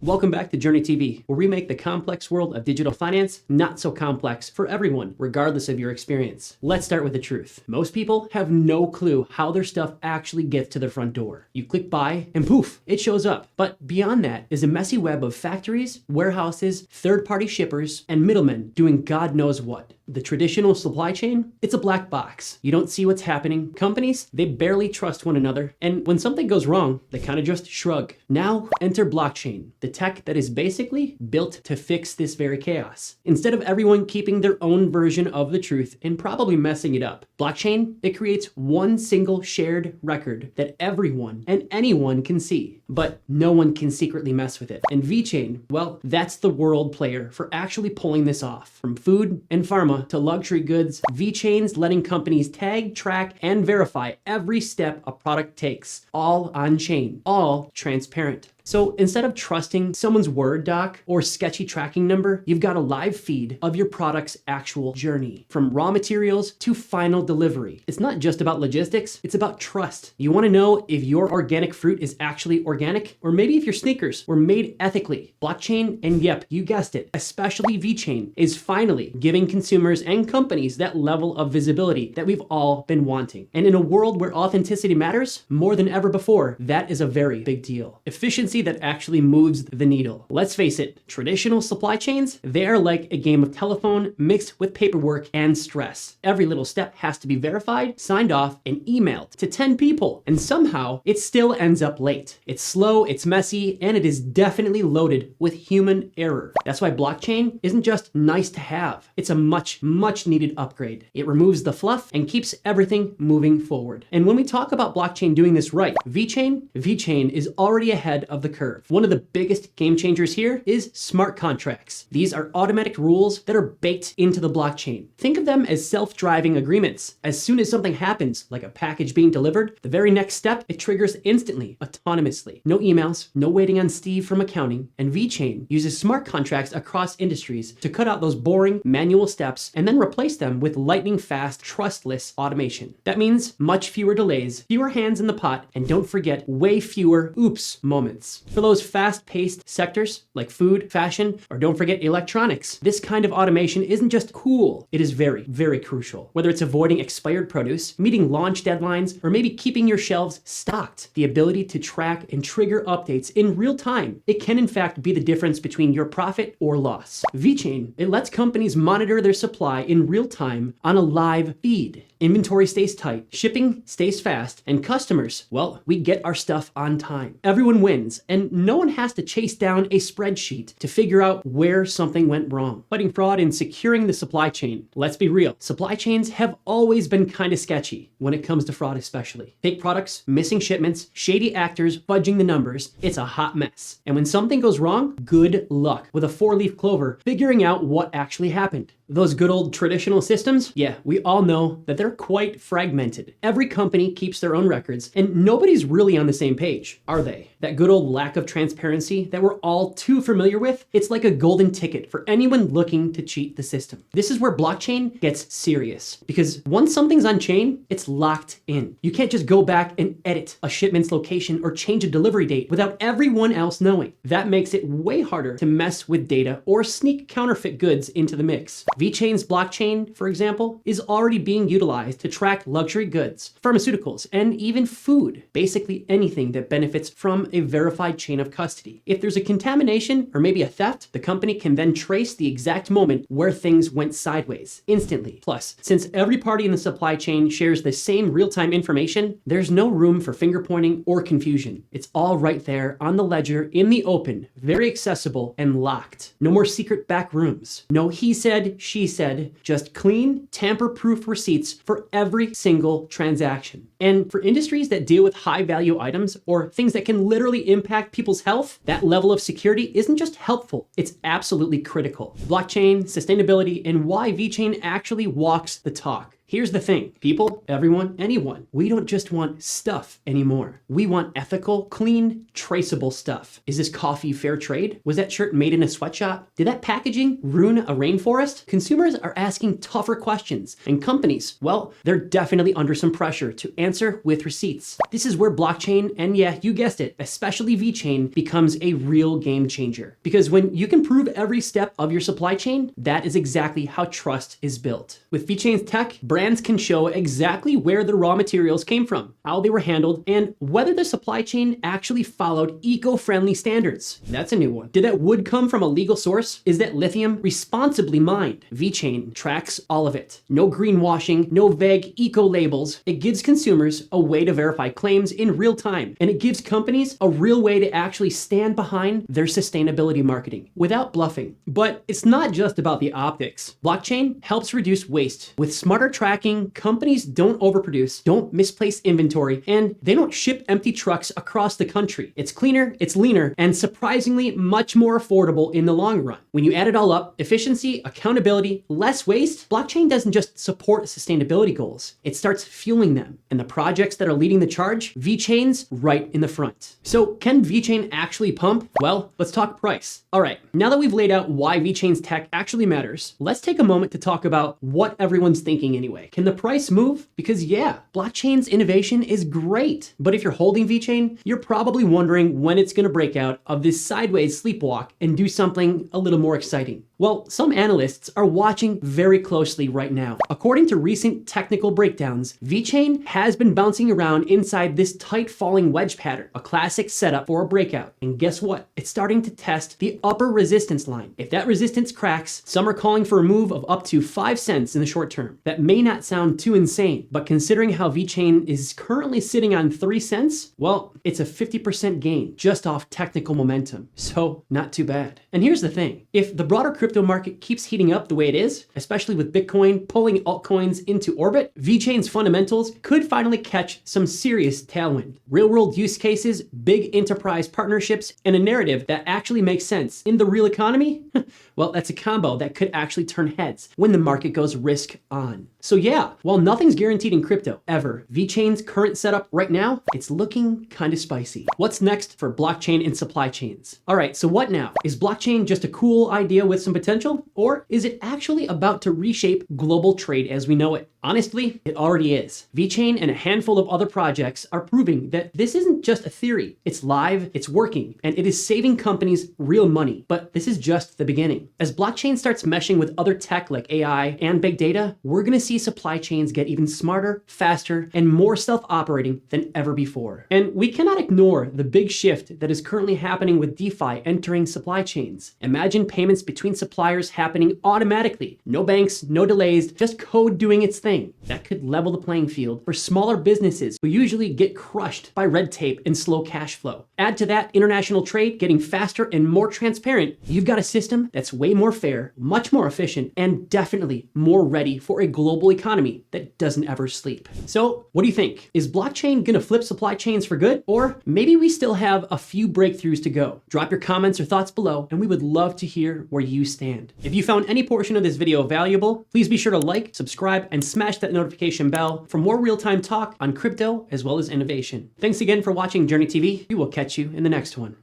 Welcome back to JRNY TV, where we make the complex world of digital finance not so complex for everyone, regardless of your experience. Let's start with the truth. Most people have no clue how their stuff actually gets to their front door. You click buy and poof, it shows up. But beyond that is a messy web of factories, warehouses, third-party shippers, and middlemen doing God knows what. The traditional supply chain, it's a black box. You don't see what's happening. Companies, they barely trust one another. And when something goes wrong, they kind of just shrug. Now enter blockchain, the tech that is basically built to fix this very chaos. Instead of everyone keeping their own version of the truth and probably messing it up, blockchain, it creates one single shared record that everyone and anyone can see, but no one can secretly mess with it. And VeChain, well, that's the world player for actually pulling this off. From food and pharma to luxury goods, VeChain's letting companies tag, track, and verify every step a product takes, all on chain, all transparent. So instead of trusting someone's Word doc or sketchy tracking number, you've got a live feed of your product's actual journey, from raw materials to final delivery. It's not just about logistics, it's about trust. You want to know if your organic fruit is actually organic, or maybe if your sneakers were made ethically. Blockchain, and yep, you guessed it, especially VeChain, is finally giving consumers and companies that level of visibility that we've all been wanting. And in a world where authenticity matters more than ever before, that is a very big deal. Efficiency that actually moves the needle. Let's face it, traditional supply chains, they are like a game of telephone mixed with paperwork and stress. Every little step has to be verified, signed off, and emailed to 10 people, and somehow it still ends up late. It's slow, it's messy, and it is definitely loaded with human error. That's why blockchain isn't just nice to have. It's a much needed upgrade. It removes the fluff and keeps everything moving forward. And when we talk about blockchain doing this right, VeChain is already ahead of the curve. One of the biggest game changers here is smart contracts. These are automatic rules that are baked into the blockchain. Think of them as self-driving agreements. As soon as something happens, like a package being delivered, the very next step, it triggers instantly, autonomously. No emails, no waiting on Steve from accounting, and VeChain uses smart contracts across industries to cut out those boring manual steps and then replace them with lightning-fast, trustless automation. That means much fewer delays, fewer hands in the pot, and don't forget, way fewer oops moments. For those fast-paced sectors like food, fashion, or don't forget electronics, this kind of automation isn't just cool, it is very crucial. Whether it's avoiding expired produce, meeting launch deadlines, or maybe keeping your shelves stocked, the ability to track and trigger updates in real time, it can in fact be the difference between your profit or loss. VeChain, it lets companies monitor their supply in real time on a live feed. Inventory stays tight, shipping stays fast, and customers, well, we get our stuff on time. Everyone wins, and no one has to chase down a spreadsheet to figure out where something went wrong. Fighting fraud and securing the supply chain. Let's be real, supply chains have always been kind of sketchy when it comes to fraud especially. Fake products, missing shipments, shady actors fudging the numbers, it's a hot mess. And when something goes wrong, good luck with a four-leaf clover figuring out what actually happened. Those good old traditional systems, yeah, we all know that they're quite fragmented. Every company keeps their own records, and nobody's really on the same page, are they? That good old lack of transparency that we're all too familiar with, it's like a golden ticket for anyone looking to cheat the system. This is where blockchain gets serious, because once something's on chain, it's locked in. You can't just go back and edit a shipment's location or change a delivery date without everyone else knowing. That makes it way harder to mess with data or sneak counterfeit goods into the mix. VeChain's blockchain, for example, is already being utilized to track luxury goods, pharmaceuticals, and even food. Basically anything that benefits from a verified chain of custody. If there's a contamination or maybe a theft, the company can then trace the exact moment where things went sideways instantly. Plus, since every party in the supply chain shares the same real-time information, there's no room for finger pointing or confusion. It's all right there on the ledger in the open, very accessible and locked. No more secret back rooms. No he said, she said, just clean, tamper-proof receipts for every single transaction. And for industries that deal with high-value items or things that can literally impact people's health, that level of security isn't just helpful, it's absolutely critical. Blockchain, sustainability, and why VeChain actually walks the talk. Here's the thing, people, everyone, anyone, we don't just want stuff anymore. We want ethical, clean, traceable stuff. Is this coffee fair trade? Was that shirt made in a sweatshop? Did that packaging ruin a rainforest? Consumers are asking tougher questions, and companies, well, they're definitely under some pressure to answer with receipts. This is where blockchain, and yeah, you guessed it, especially VeChain, becomes a real game changer. Because when you can prove every step of your supply chain, that is exactly how trust is built. With VeChain's tech, brands can show exactly where the raw materials came from, how they were handled, and whether the supply chain actually followed eco-friendly standards. That's a new one. Did that wood come from a legal source? Is that lithium responsibly mined? VeChain tracks all of it. No greenwashing, no vague eco labels. It gives consumers a way to verify claims in real time, and it gives companies a real way to actually stand behind their sustainability marketing without bluffing. But it's not just about the optics. Blockchain helps reduce waste. With smarter tracking, companies don't overproduce, don't misplace inventory, and they don't ship empty trucks across the country. It's cleaner, it's leaner, and surprisingly much more affordable in the long run. When you add it all up, efficiency, accountability, less waste, blockchain doesn't just support sustainability goals, it starts fueling them. And the projects that are leading the charge, VeChain's right in the front. So can VeChain actually pump? Well, let's talk price. All right, now that we've laid out why VeChain's tech actually matters, let's take a moment to talk about what everyone's thinking anyway. Can the price move? Because yeah, blockchain's innovation is great. But if you're holding VeChain, you're probably wondering when it's gonna break out of this sideways sleepwalk and do something a little more exciting. Well, some analysts are watching very closely right now. According to recent technical breakdowns, VeChain has been bouncing around inside this tight falling wedge pattern, a classic setup for a breakout. And guess what? It's starting to test the upper resistance line. If that resistance cracks, some are calling for a move of up to 5 cents in the short term. That may not sound too insane, but considering how VeChain is currently sitting on 3 cents, well, it's a 50% gain just off technical momentum. So not too bad. And here's the thing, if the broader crypto market keeps heating up the way it is, especially with Bitcoin pulling altcoins into orbit, VeChain's fundamentals could finally catch some serious tailwind. Real-world use cases, big enterprise partnerships, and a narrative that actually makes sense in the real economy? Well, that's a combo that could actually turn heads when the market goes risk on. So yeah, while nothing's guaranteed in crypto, ever, VeChain's current setup right now, it's looking kind of spicy. What's next for blockchain and supply chains? All right, so what now? Is blockchain just a cool idea with some potential? Or is it actually about to reshape global trade as we know it? Honestly, it already is. VeChain and a handful of other projects are proving that this isn't just a theory. It's live, it's working, and it is saving companies real money. But this is just the beginning. As blockchain starts meshing with other tech like AI and big data, we're gonna see supply chains get even smarter, faster, and more self-operating than ever before. And we cannot ignore the big shift that is currently happening with DeFi entering supply chains. Imagine payments between suppliers happening automatically. No banks, no delays, just code doing its thing. That could level the playing field for smaller businesses who usually get crushed by red tape and slow cash flow. Add to that international trade getting faster and more transparent, you've got a system that's way more fair, much more efficient, and definitely more ready for a global economy that doesn't ever sleep. So what do you think? Is blockchain gonna flip supply chains for good? Or maybe we still have a few breakthroughs to go? Drop your comments or thoughts below, and we would love to hear where you stand. If you found any portion of this video valuable, please be sure to like, subscribe, and smash that notification bell for more real-time talk on crypto as well as innovation. Thanks again for watching JRNY TV. We will catch you in the next one.